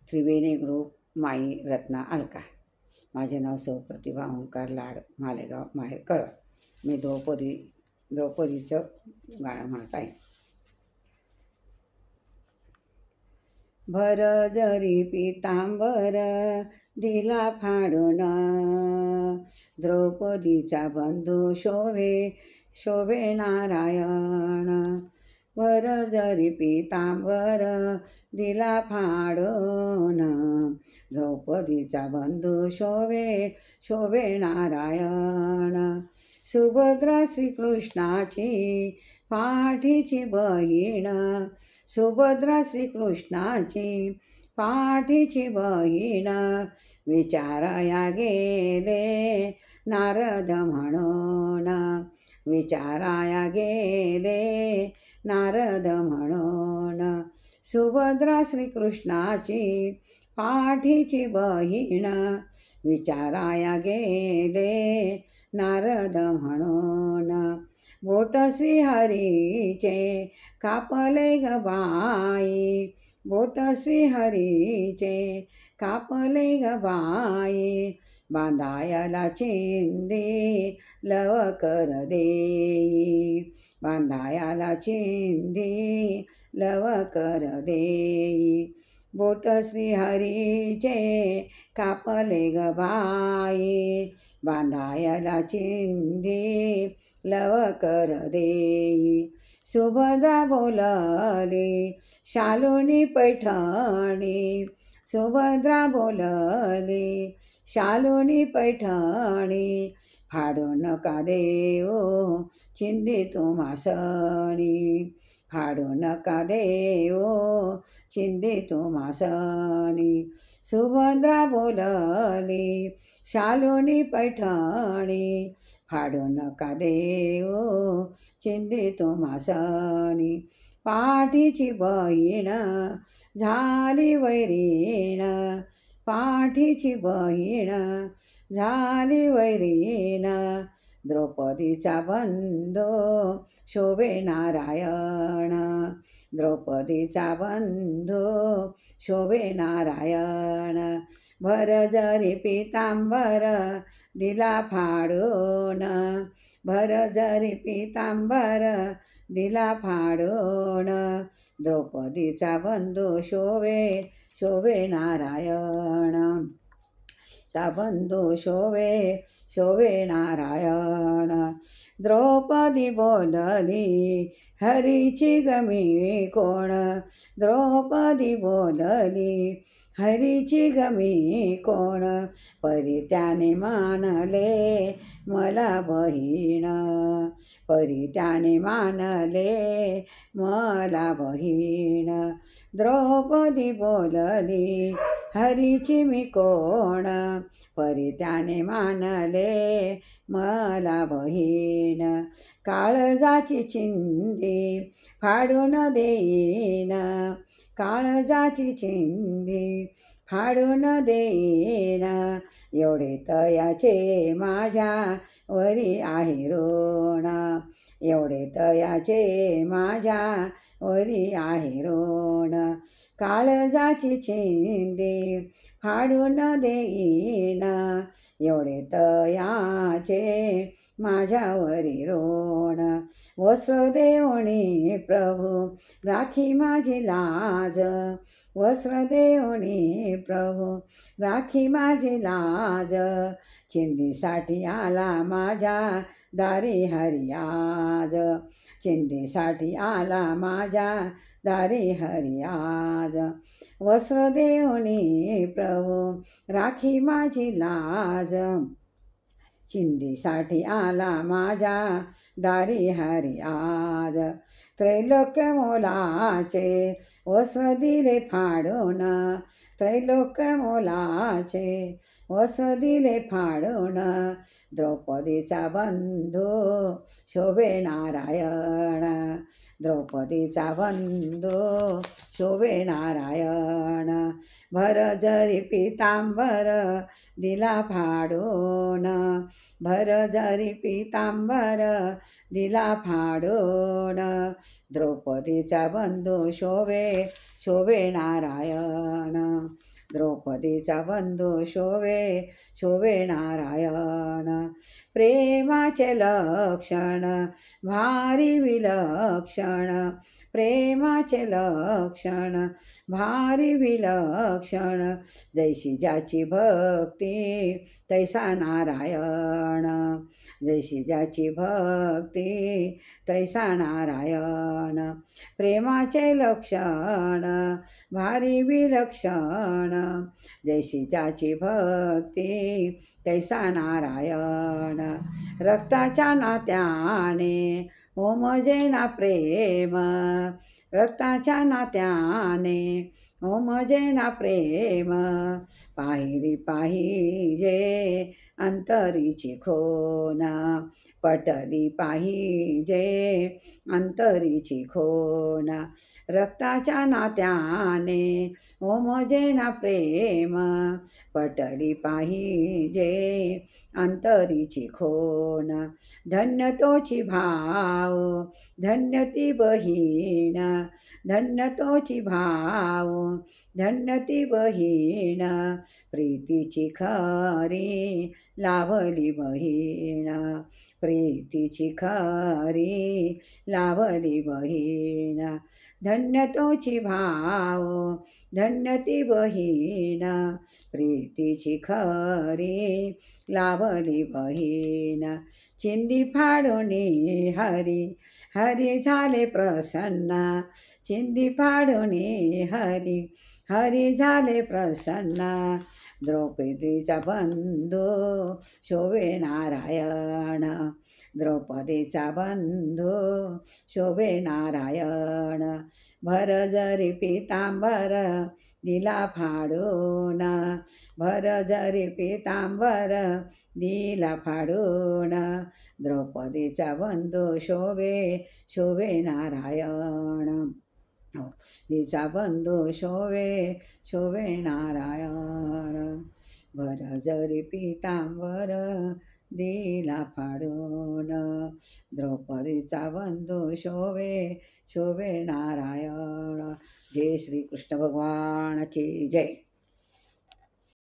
त्रिवेणी group माई रत्ना अलका. माझे नाव सौ प्रतिभा ओंकार लाड, मालेगाव, माहेर कळवण. मी द्रौपदीचं गाणं म्हणत आहे. भर जरी पितांबर दिला फाडून, द्रौपदीचा बंधू शोभे नारायण. भर जरी पितांबर दिला फाडून, द्रौपदीचा बंधू शोभे नारायण. सुभद्रा श्रीकृष्णाची पाठीची बहीण, सुभद्रा श्रीकृष्णाची पाठीची बहीण. विचाराया गेले नारद म्हणून, विचाराया गेले नारद म्हणून. सुभद्रा श्रीकृष्णाची पाठीची बहीण, विचाराया गेले नारद म्हणून. बोट श्रीहरीचे कापले ग बाई, बोट श्रीहरीचे कापले ग बाई. बांधायला चिंदी लवकर देई, बांधायला चिंदी लवकर देई. बोट श्रीहरीचे कापले ग बाई, बांधायला चिंदी लवकर देई. सुभद्रा बोलली शालुनी पैठणी, सुभद्रा बोलली शालुनी पैठणी. फाडू नका देऊ चिंदी तुम्हासणी, फाडू नका देऊ चिंदी तुम्हासणी. सुभद्रा बोलली शालुनी पैठणी, फाडू नका देऊ चिंदी तुम्हासणी. पाठीची बहीण झाली वैरीण, पाठीची बहीण झाली वैरीण. द्रौपदीचा बंधू शोभे नारायण, द्रौपदीचा बंधू शोभे नारायण. भर जरी पितांबर दिला फाडून, भर जरी पितांबर दिला फाडून. द्रौपदीचा बंधू शोभे नारायण, चा बंधू शोभे नारायण. द्रौपदी बोलली हरीची गमी कोण, द्रौपदी बोलली हरीची गमी कोण. परी त्याने मानले मला बहीण, परी त्याने मानले मला बहीण. द्रौपदी बोलली हरीची मी कोण, परी त्याने मानले मला बहीण. काळजाची चिंदी फाडून देईन, काळजाची चिंदी फाडून देईन. एवढे तयाचे माझ्या वरी आहे ऋण, एवढे तयाचे माझ्या वरी आहे ऋण. काळजाची चिंदी फाडून देईन, एवढे तयाचे माझ्यावरी ऋण. वस्त्र देऊनी प्रभू राखी माझी लाज, वस्त्र देऊनी प्रभू राखी माझी लाज. चिंदीसाठी आला माझ्या दारी हरी आज, चिंदीसाठी आला माझ्या दारी हरी आज. वस्त्र देऊनी प्रभू राखी माझी लाज, चिंदीसाठी आला माझ्या दारी हरी आज. त्रैलोक्य मोलाचे वस्त्र दिले फाडून, त्रैलोक्य मोलाचे वस्त्र दिले फाडून. द्रौपदीचा बंधू शोभे नारायण, द्रौपदीचा बंधू शोभे नारायण. भर जरी पितांबर दिला फाडून, भर जरी पितांबर दिला फाडून. द्रौपदीचा बंधू शोभे नारायण, द्रौपदीचा बंधू शोभे नारायण. प्रेमाचे लक्षण भारी विलक्षण, प्रेमाचे लक्षण भारी विलक्षण. जैसी ज्याची भक्ती तैसा नारायण, जैसी ज्याची भक्ती तैसा नारायण. प्रेमाचे लक्षण भारी विलक्षण, जैसी ज्याची भक्ती तैसा नारायण. रक्ताच्या नात्याने ओमजे ना प्रेम, रक्ताच्या नात्याने ओमजे ना प्रेम. पाहिजे अंतरीची खोन, पटली पाहिजे अंतरीची खोन. रक्ताच्या नात्याने ओमजे ना प्रेम, पटली पाहिजे अंतरीची खोन. धन्य तोची भाव धन्य ती बहीण, धन्य तोची भाव धन्य ती बहीण. प्रीतीची खरी लाभली बहीण, प्रीतीची खरी लाभली बहीण. धन्य तोची भाव धन्य ती बहीण, प्रीतीची खरी लाभली बहीण. चिंदी फाडून हरी झाले प्रसन्न, चिंदी फाडून हरी झाले प्रसन्न. द्रौपदीचा बंधू शोभे नारायण, द्रौपदीचा बंधू शोभे नारायण. भर जरी पितांबर दिला फाडून, भर जरी पितांबर दिला फाडून. द्रौपदीचा बंधू शोभे नारायण, तिचा बंधू शोभे नारायण. भर जरी पितांबर दिला फाडून, द्रौपदीचा बंधू शोभे नारायण. जय श्री कृष्ण भगवान की जय.